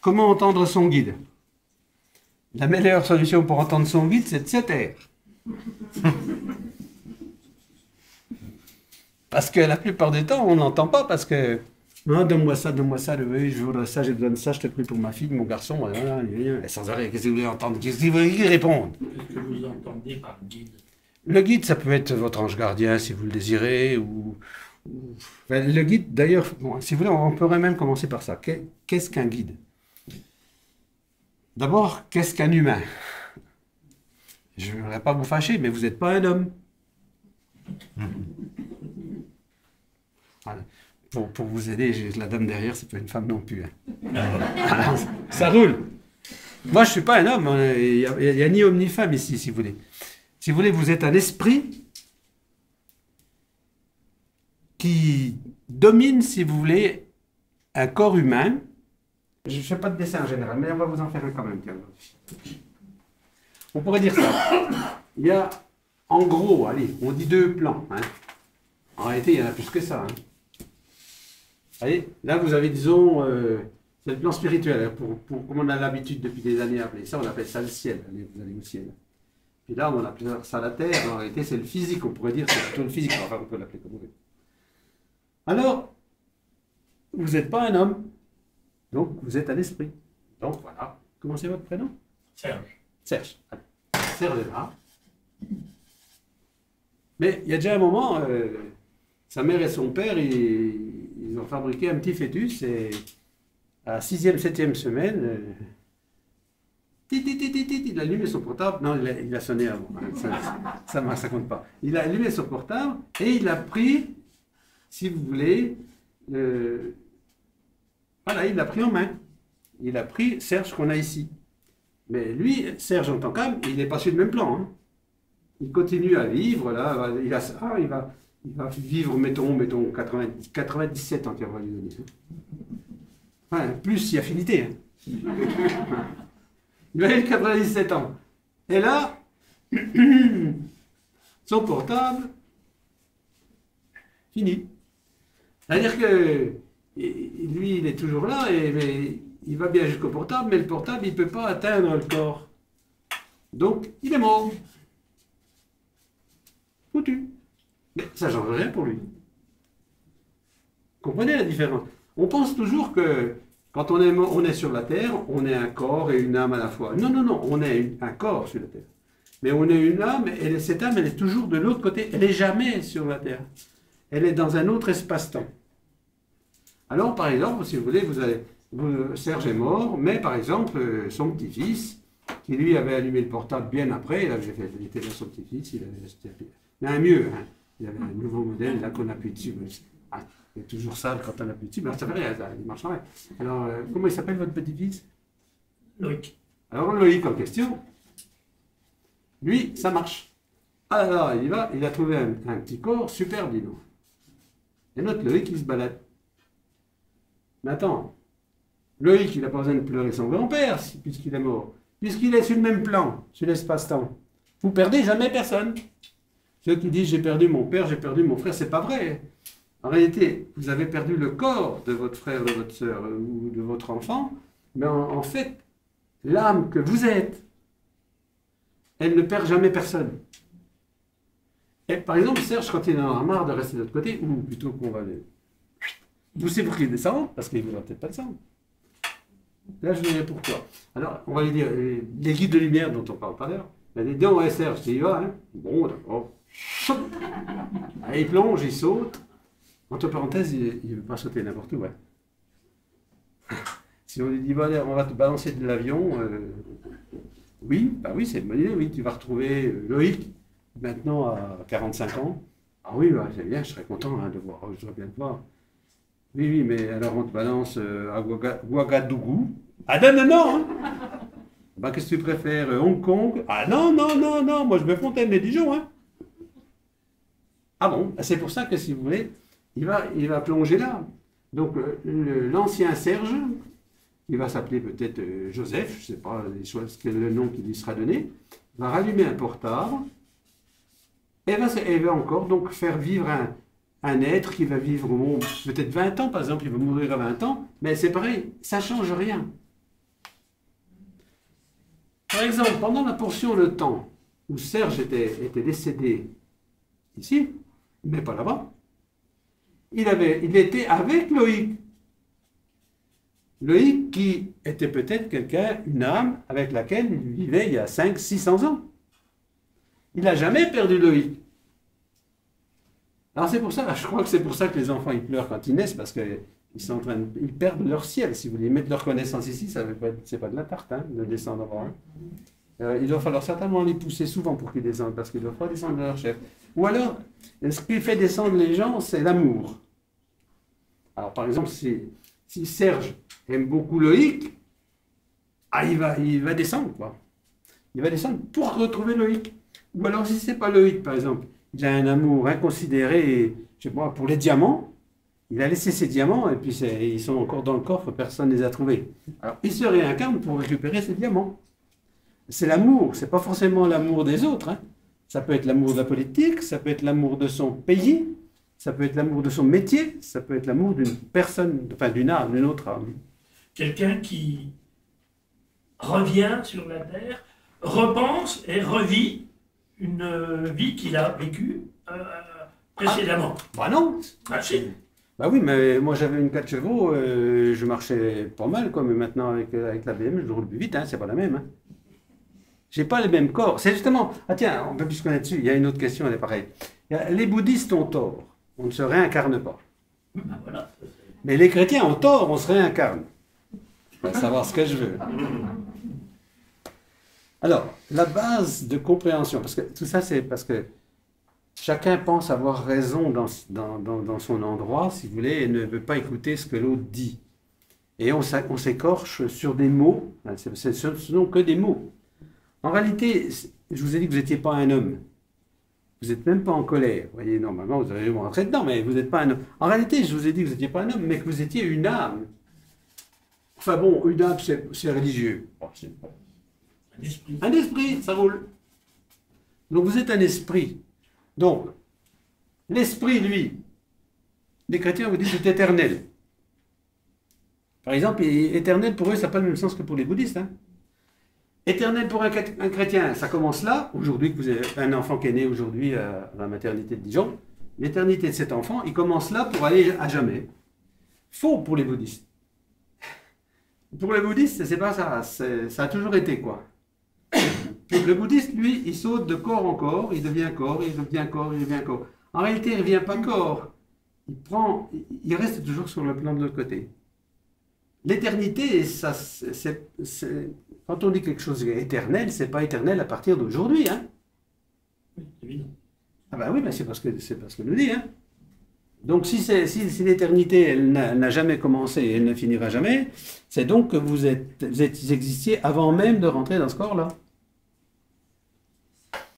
comment entendre son guide? La meilleure solution pour entendre son guide, c'est de se taire. Parce que la plupart du temps, on n'entend pas parce que ah, donne-moi ça, oui, je voudrais ça, j'ai besoin de ça, je te prie pour ma fille, mon garçon, voilà, et sans arrêt, qu'est-ce que vous voulez entendre? Qu'est-ce que vous voulez répondre? Qu'est-ce que vous entendez par guide? Le guide, ça peut être votre ange gardien si vous le désirez, enfin, le guide, d'ailleurs, bon, si vous voulez, on pourrait même commencer par ça. Qu'est-ce qu'un guide? D'abord, qu'est-ce qu'un humain? Je ne voudrais pas vous fâcher, mais vous n'êtes pas un homme. Voilà. Pour vous aider, j'ai la dame derrière, c'est pas une femme non plus. Hein. Voilà, ça roule. Moi, je ne suis pas un homme. Il n'y a ni homme ni femme ici, si vous voulez. Si vous voulez, vous êtes un esprit qui domine, si vous voulez, un corps humain. Je ne fais pas de dessin en général, mais on va vous en faire un quand même. Tiens. On pourrait dire ça. Il y a, en gros, allez, on dit 2 plans. Hein. En réalité, il y en a plus que ça. Hein. Allez, là, vous avez, disons, c'est le plan spirituel. Comme on a l'habitude depuis des années à appeler ça, on appelle ça le ciel. Allez, vous allez au ciel. Puis là, on appelle ça la terre. En réalité, c'est le physique. On pourrait dire c'est plutôt le physique. Enfin, on peut l'appeler comme vous voulez. Alors, vous n'êtes pas un homme. Donc, vous êtes un esprit. Donc, voilà. Comment c'est votre prénom? Serge. Serge. Allez. Serge est là. Mais il y a déjà un moment, sa mère et son père, ils ont fabriqué un petit fœtus et à la 6e, 7e semaine, il a allumé son portable. Non, il a sonné avant. Ça compte pas. Il a allumé son portable et il a pris, si vous voulez, voilà, il l'a pris en main. Il a pris Serge qu'on a ici. Mais lui, Serge en tant qu'âme, il n'est pas sur le même plan. Hein. Il continue à vivre, là, il va vivre, mettons 97 ans qu'il va lui donner. Enfin, plus si affinité. Hein. Il va avoir 97 ans. Et là, son portable, fini. C'est-à-dire que lui, il est toujours là, mais il va bien jusqu'au portable, mais le portable, il ne peut pas atteindre le corps. Donc, il est mort. Foutu. Mais ça ne change rien pour lui. Comprenez la différence? On pense toujours que quand on est sur la terre, on est un corps et une âme à la fois. Non, non, non, on est un corps sur la terre. Mais on est une âme, et cette âme, elle est toujours de l'autre côté. Elle n'est jamais sur la terre. Elle est dans un autre espace-temps. Alors, par exemple, si vous voulez, Serge est mort, mais par exemple, son petit-fils, qui lui avait allumé le portable bien après, il était là son petit-fils, il y a un mieux, hein. Il y avait un nouveau modèle, là qu'on appuie dessus. Il est toujours sale quand on appuie dessus, mais ça fait rien, il marche en rien. Alors, comment il s'appelle votre petit-fils? Loïc. Alors, Loïc en question, lui, ça marche. Alors, il a trouvé un petit corps super dino. Et notre Loïc, il se balade. Mais attends, Loïc, il n'a pas besoin de pleurer son grand-père, puisqu'il est mort. Puisqu'il est sur le même plan, sur l'espace-temps. Vous perdez jamais personne. Ceux qui disent j'ai perdu mon père, j'ai perdu mon frère, c'est pas vrai. En réalité, vous avez perdu le corps de votre frère, de votre soeur ou de votre enfant, mais en fait, l'âme que vous êtes, elle ne perd jamais personne. Et par exemple, Serge, quand il en a marre de rester de l'autre côté, ou plutôt qu'on va le pousser pour qu'il descende, parce qu'il ne voudra peut-être pas descendre. Là, je dirais pourquoi. Alors, on va lui dire, les guides de lumière dont on parle pas l'heure, il dit, non, ouais, Serge, tu y vas, hein? Bon, d'accord. Allez, il plonge, il saute. Entre parenthèses, il ne veut pas sauter n'importe où. Ouais. Si on lui dit, allez, on va te balancer de l'avion, oui, bah oui, c'est une bonne idée, oui, tu vas retrouver Loïc, maintenant à 45 ans. Ah oui, bah, c'est bien, je serais content hein, de voir, je dois bien te voir. Oui, oui, mais alors on te balance à Ouagadougou. Ah non, non, non hein. Bah, qu'est-ce que tu préfères, Hong Kong? Ah non, non, non, non, moi je veux Fontaine-les-Dijon, hein. Ah bon, c'est pour ça que si vous voulez, il va plonger là. Donc l'ancien Serge, il va s'appeler peut-être Joseph, je ne sais pas quel est le nom qui lui sera donné, va rallumer un portable et va encore donc faire vivre un être qui va vivre peut-être 20 ans, par exemple, il va mourir à 20 ans, mais c'est pareil, ça ne change rien. Par exemple, pendant la portion de temps où Serge était décédé ici, mais pas là-bas, il était avec Loïc. Loïc qui était peut-être quelqu'un, une âme avec laquelle il vivait il y a 500-600 ans. Il n'a jamais perdu Loïc. Alors c'est pour ça, je crois que c'est pour ça que les enfants ils pleurent quand ils naissent, parce qu'ils ils perdent leur ciel. Si vous voulez mettre leur connaissance ici, c'est pas de la tarte, hein, de descendre en bas. Il va falloir certainement les pousser souvent pour qu'ils descendent, parce qu'ils ne doivent pas descendre de leur chef. Ou alors, ce qui fait descendre les gens, c'est l'amour. Alors par exemple, si Serge aime beaucoup Loïc, il va descendre, quoi. Il va descendre pour retrouver Loïc. Ou alors si c'est pas Loïc, par exemple, il a un amour inconsidéré, je sais pas, pour les diamants, il a laissé ses diamants, et puis ils sont encore dans le coffre, personne ne les a trouvés. Alors il se réincarne pour récupérer ses diamants. C'est l'amour, c'est pas forcément l'amour des autres, hein. Ça peut être l'amour de la politique, ça peut être l'amour de son pays, ça peut être l'amour de son métier, ça peut être l'amour d'une personne, enfin d'une âme, d'une autre âme. Quelqu'un qui revient sur la terre, repense et revit une vie qu'il a vécue précédemment. Bah non. Ah si. Bah oui, mais moi j'avais une 4 chevaux, je marchais pas mal, quoi, mais maintenant avec la BM, je roule plus vite, hein, c'est pas la même. Hein. J'ai pas le même corps. C'est justement. Ah tiens, on peut plus se connaître dessus. Il y a une autre question, elle est pareille. Les bouddhistes ont tort. On ne se réincarne pas. Ben voilà. Mais les chrétiens ont tort, on se réincarne. On va savoir ce que je veux. Alors, la base de compréhension, parce que tout ça c'est parce que chacun pense avoir raison dans son endroit, si vous voulez, et ne veut pas écouter ce que l'autre dit. Et on s'écorche sur des mots, ce ne sont que des mots. En réalité, je vous ai dit que vous n'étiez pas un homme. Vous n'êtes même pas en colère. Vous voyez, normalement, vous allez vous rentrer dedans, mais vous n'êtes pas un homme. En réalité, je vous ai dit que vous n'étiez pas un homme, mais que vous étiez une âme. Enfin bon, une âme, c'est religieux. Bon, Un esprit. un esprit, ça roule. Donc vous êtes un esprit. Donc, l'esprit, lui, les chrétiens vous disent c'est éternel. Par exemple, éternel pour eux, ça n'a pas le même sens que pour les bouddhistes. Hein. Éternel pour un chrétien, ça commence là. Aujourd'hui, que vous avez un enfant qui est né aujourd'hui à la maternité de Dijon, l'éternité de cet enfant, il commence là pour aller à jamais. Faux pour les bouddhistes. Pour les bouddhistes, c'est pas ça. Ça a toujours été quoi. Le bouddhiste, lui, il saute de corps en corps, il devient corps, il devient corps, il devient corps. En réalité, il ne devient pas corps. Il reste toujours sur le plan de l'autre côté. L'éternité, quand on dit quelque chose d'éternel, c'est pas éternel à partir d'aujourd'hui. Hein. Oui, évident. Ah ben oui, mais c'est parce que nous dit. Hein. Donc si l'éternité, elle n'a jamais commencé et elle ne finira jamais, c'est donc que vous existiez avant même de rentrer dans ce corps-là.